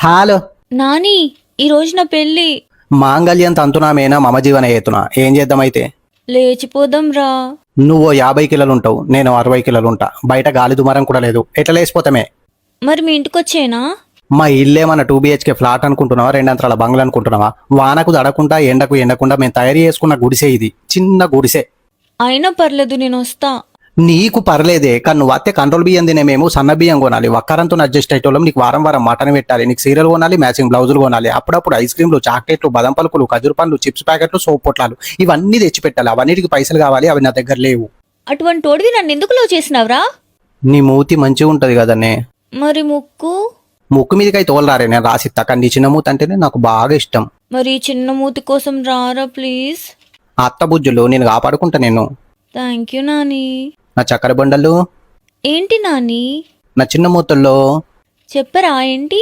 Hello Nani, ఈరోజు నా పెళ్ళి. మాంగళ్యం తంతునామేనా మమ జీవన హేతునా. ఏం చేద్దామైతే? లేచిపోదాం రా. నువ్వు 50 కిలోలు ఉంటావు, నేను 60 కిలోలు ఉంటా. బయట గాలి దుమారం కూడా లేదు, ఎట్లా లేసిపోతామే? మరి మీ ఇంటికొచ్చేనా? మా ఇల్లేమన్నా 2 BHK ఫ్లాట్ అనుకుంటున్నావా, 2 అంతరాల బంగ్లా అనుకుంటున్నావా? వానకు దడకుండా ఎండకు ఎండకుండా మేము తయారు చేసుకున్న గుడిసే ఇది, చిన్న గుడిసే. అయినా పర్లేదు, నేను వస్తా. నీకు పర్లేదే, కానీ నువ్వు అత్తే కంట్రోల్ బియ్యం తినే మేము సన్న బియ్యం కొనాలి. ఒక్కరంతో అడ్జస్ట్ అయ్యేటోళ్ళం. నీకు వారం వారం మటన్ పెట్టాలి, నీకు సీరియల్ కొనాలి, మ్యాచింగ్ బ్లౌజులు కొనాలి, అప్పుడప్పుడు ఐస్ క్రీమ్లు, చాక్లెట్లు, బదం పలుకులు, ఖజూర్ పండ్లు, చిప్స్ ప్యాకెట్లు, సోప్ పొట్లాలు ఇవన్నీ తెచ్చి పెట్టాలి. అవన్నిటికి పైసలు కావాలి, అవి నా దగ్గర లేవు. అటువంటి తోడివి నన్ను ఎందుకు లవ్ చేసినావురా? నీ మూతి మంచిగా ఉంటది కదనే. మరి ముక్కు? ముక్కు మీదకై తోలరారే, నేను రాసిస్తా. కానీ నీ చిన్న మూతి అంటేనే నాకు బాగా ఇష్టం. మరి ఈ చిన్న మూతి కోసం రారా ప్లీజ్. అత్త బుజ్జులు, నేను కాపాడుకుంటా నేను. Thank you Nani. నా చక్కెర బండలు, ఏంటి నాని? నా చిన్న మూతుల్లో చెప్పరా ఏంటి?